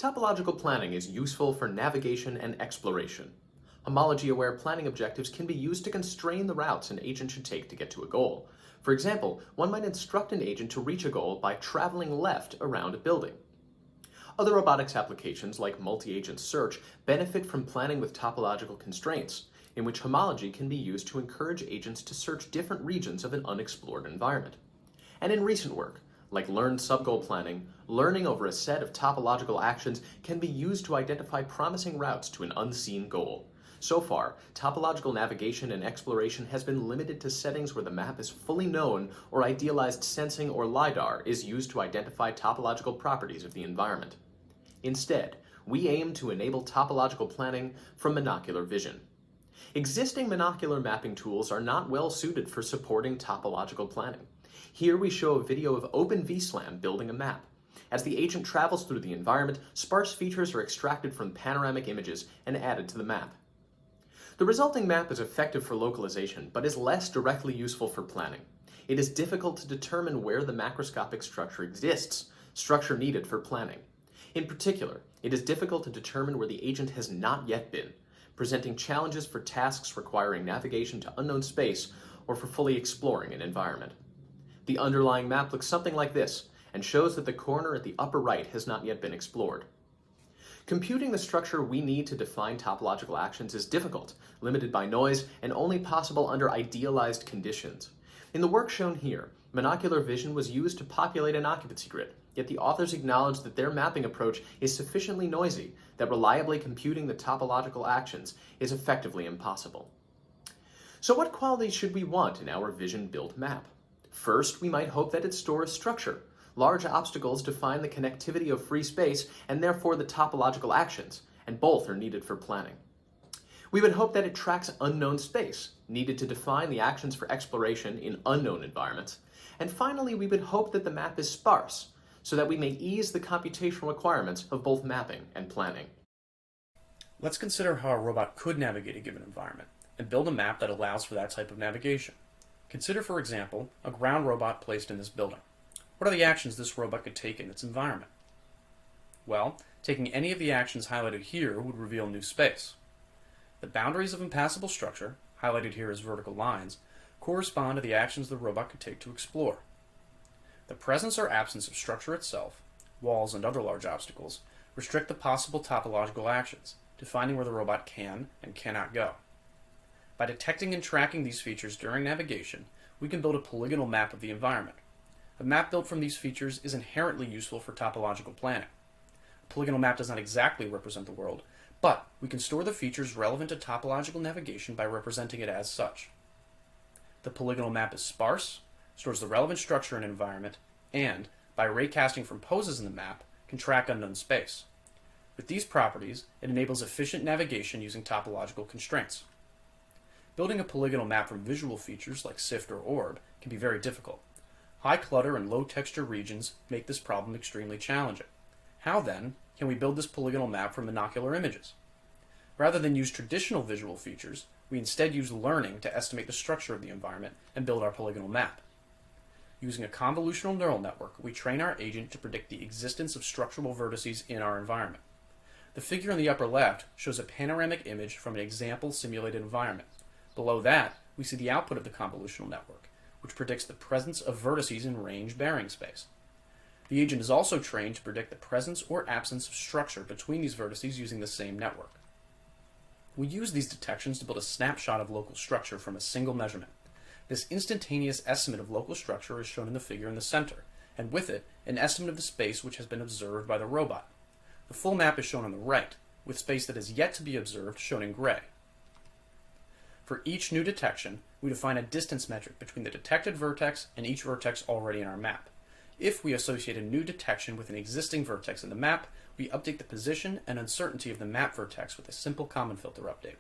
Topological planning is useful for navigation and exploration. Homology-aware planning objectives can be used to constrain the routes an agent should take to get to a goal. For example, one might instruct an agent to reach a goal by traveling left around a building. Other robotics applications, like multi-agent search, benefit from planning with topological constraints, in which homology can be used to encourage agents to search different regions of an unexplored environment. And in recent work, like learned subgoal planning, learning over a set of topological actions can be used to identify promising routes to an unseen goal. So far, topological navigation and exploration has been limited to settings where the map is fully known or idealized sensing or LiDAR is used to identify topological properties of the environment. Instead, we aim to enable topological planning from monocular vision. Existing monocular mapping tools are not well suited for supporting topological planning. Here we show a video of OpenVSLAM building a map. As the agent travels through the environment, sparse features are extracted from panoramic images and added to the map. The resulting map is effective for localization, but is less directly useful for planning. It is difficult to determine where the macroscopic structure exists, structure needed for planning. In particular, it is difficult to determine where the agent has not yet been, presenting challenges for tasks requiring navigation to unknown space or for fully exploring an environment. The underlying map looks something like this and shows that the corner at the upper right has not yet been explored. Computing the structure we need to define topological actions is difficult, limited by noise, and only possible under idealized conditions. In the work shown here, monocular vision was used to populate an occupancy grid, yet the authors acknowledge that their mapping approach is sufficiently noisy that reliably computing the topological actions is effectively impossible. So what qualities should we want in our vision-built map? First, we might hope that it stores structure. Large obstacles define the connectivity of free space and therefore the topological actions, and both are needed for planning. We would hope that it tracks unknown space, needed to define the actions for exploration in unknown environments. And finally, we would hope that the map is sparse, so that we may ease the computational requirements of both mapping and planning. Let's consider how a robot could navigate a given environment, and build a map that allows for that type of navigation. Consider, for example, a ground robot placed in this building. What are the actions this robot could take in its environment? Well, taking any of the actions highlighted here would reveal new space. The boundaries of impassable structure, highlighted here as vertical lines, correspond to the actions the robot could take to explore. The presence or absence of structure itself, walls and other large obstacles, restrict the possible topological actions, defining where the robot can and cannot go. By detecting and tracking these features during navigation, we can build a polygonal map of the environment. A map built from these features is inherently useful for topological planning. A polygonal map does not exactly represent the world, but we can store the features relevant to topological navigation by representing it as such. The polygonal map is sparse, stores the relevant structure and environment, and, by raycasting from poses in the map, can track unknown space. With these properties, it enables efficient navigation using topological constraints. Building a polygonal map from visual features like sift or orb can be very difficult. High clutter and low texture regions make this problem extremely challenging. How then can we build this polygonal map from monocular images? Rather than use traditional visual features, we instead use learning to estimate the structure of the environment and build our polygonal map. Using a convolutional neural network, we train our agent to predict the existence of structural vertices in our environment. The figure in the upper left shows a panoramic image from an example simulated environment. Below that, we see the output of the convolutional network, which predicts the presence of vertices in range bearing space. The agent is also trained to predict the presence or absence of structure between these vertices using the same network. We use these detections to build a snapshot of local structure from a single measurement. This instantaneous estimate of local structure is shown in the figure in the center, and with it, an estimate of the space which has been observed by the robot. The full map is shown on the right, with space that is yet to be observed shown in gray. For each new detection, we define a distance metric between the detected vertex and each vertex already in our map. If we associate a new detection with an existing vertex in the map, we update the position and uncertainty of the map vertex with a simple common filter update.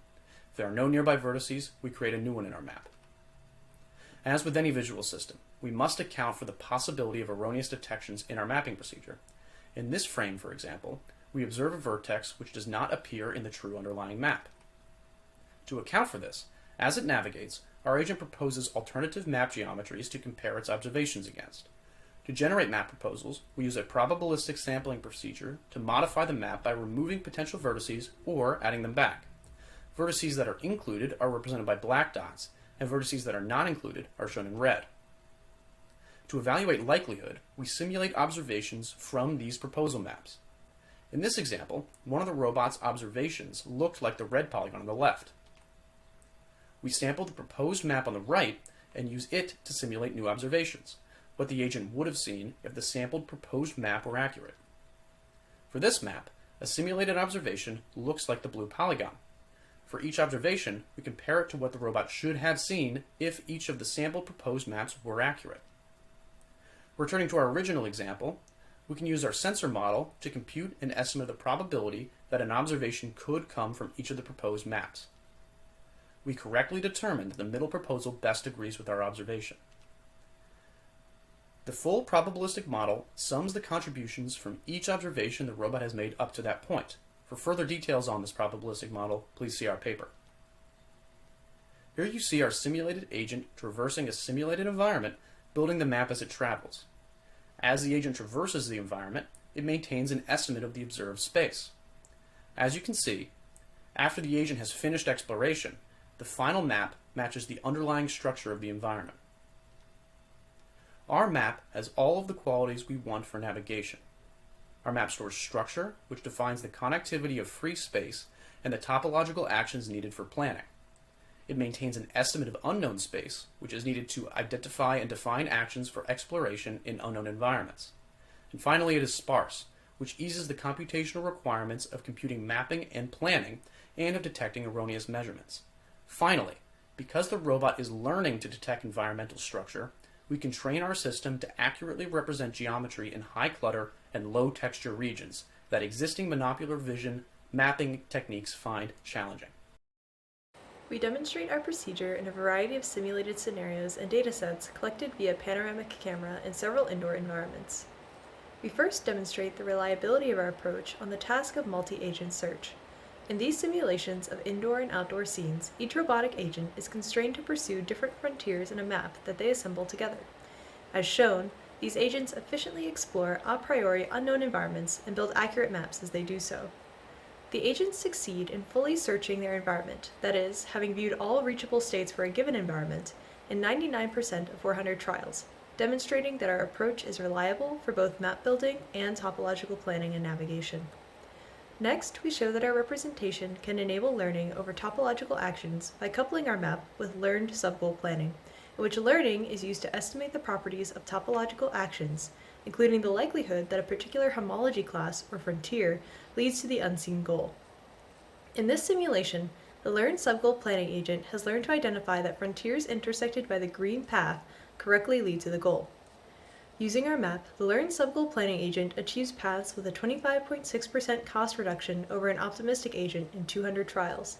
If there are no nearby vertices, we create a new one in our map. As with any visual system, we must account for the possibility of erroneous detections in our mapping procedure. In this frame, for example, we observe a vertex which does not appear in the true underlying map. To account for this, as it navigates, our agent proposes alternative map geometries to compare its observations against. To generate map proposals, we use a probabilistic sampling procedure to modify the map by removing potential vertices or adding them back. Vertices that are included are represented by black dots, and vertices that are not included are shown in red. To evaluate likelihood, we simulate observations from these proposal maps. In this example, one of the robot's observations looked like the red polygon on the left. We sampled the proposed map on the right and use it to simulate new observations, what the agent would have seen if the sampled proposed map were accurate. For this map, a simulated observation looks like the blue polygon. For each observation, we compare it to what the robot should have seen if each of the sampled proposed maps were accurate. Returning to our original example, we can use our sensor model to compute an estimate of the probability that an observation could come from each of the proposed maps. We correctly determined that the middle proposal best agrees with our observation. The full probabilistic model sums the contributions from each observation the robot has made up to that point. For further details on this probabilistic model, please see our paper. Here you see our simulated agent traversing a simulated environment, building the map as it travels. As the agent traverses the environment, it maintains an estimate of the observed space. As you can see, after the agent has finished exploration, the final map matches the underlying structure of the environment. Our map has all of the qualities we want for navigation. Our map stores structure, which defines the connectivity of free space and the topological actions needed for planning. It maintains an estimate of unknown space, which is needed to identify and define actions for exploration in unknown environments. And finally, it is sparse, which eases the computational requirements of computing mapping and planning and of detecting erroneous measurements. Finally, because the robot is learning to detect environmental structure, we can train our system to accurately represent geometry in high clutter and low texture regions that existing monocular vision mapping techniques find challenging. We demonstrate our procedure in a variety of simulated scenarios and datasets collected via panoramic camera in several indoor environments. We first demonstrate the reliability of our approach on the task of multi-agent search. In these simulations of indoor and outdoor scenes, each robotic agent is constrained to pursue different frontiers in a map that they assemble together. As shown, these agents efficiently explore a priori unknown environments and build accurate maps as they do so. The agents succeed in fully searching their environment, that is, having viewed all reachable states for a given environment, in 99% of 400 trials, demonstrating that our approach is reliable for both map building and topological planning and navigation. Next, we show that our representation can enable learning over topological actions by coupling our map with learned subgoal planning, in which learning is used to estimate the properties of topological actions, including the likelihood that a particular homology class or frontier leads to the unseen goal. In this simulation, the learned subgoal planning agent has learned to identify that frontiers intersected by the green path correctly lead to the goal. Using our map, the learned subgoal planning agent achieves paths with a 25.6% cost reduction over an optimistic agent in 200 trials.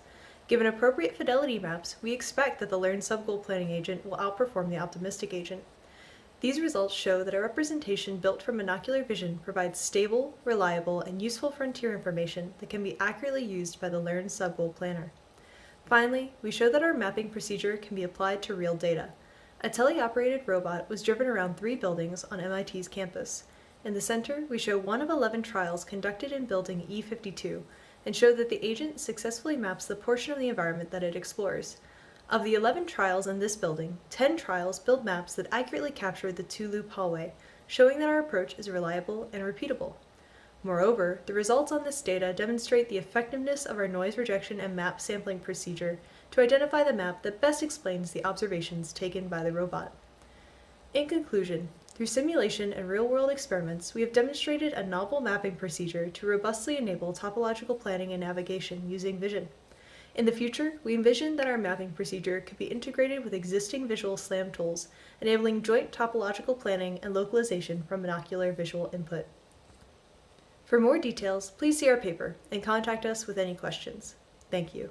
Given appropriate fidelity maps, we expect that the learned subgoal planning agent will outperform the optimistic agent. These results show that a representation built from monocular vision provides stable, reliable, and useful frontier information that can be accurately used by the learned subgoal planner. Finally, we show that our mapping procedure can be applied to real data. A teleoperated robot was driven around 3 buildings on MIT's campus. In the center, we show one of 11 trials conducted in building E52 and show that the agent successfully maps the portion of the environment that it explores. Of the 11 trials in this building, 10 trials build maps that accurately capture the 2-loop hallway, showing that our approach is reliable and repeatable. Moreover, the results on this data demonstrate the effectiveness of our noise rejection and map sampling procedure to identify the map that best explains the observations taken by the robot. In conclusion, through simulation and real-world experiments, we have demonstrated a novel mapping procedure to robustly enable topological planning and navigation using vision. In the future, we envision that our mapping procedure could be integrated with existing visual SLAM tools, enabling joint topological planning and localization from monocular visual input. For more details, please see our paper and contact us with any questions. Thank you.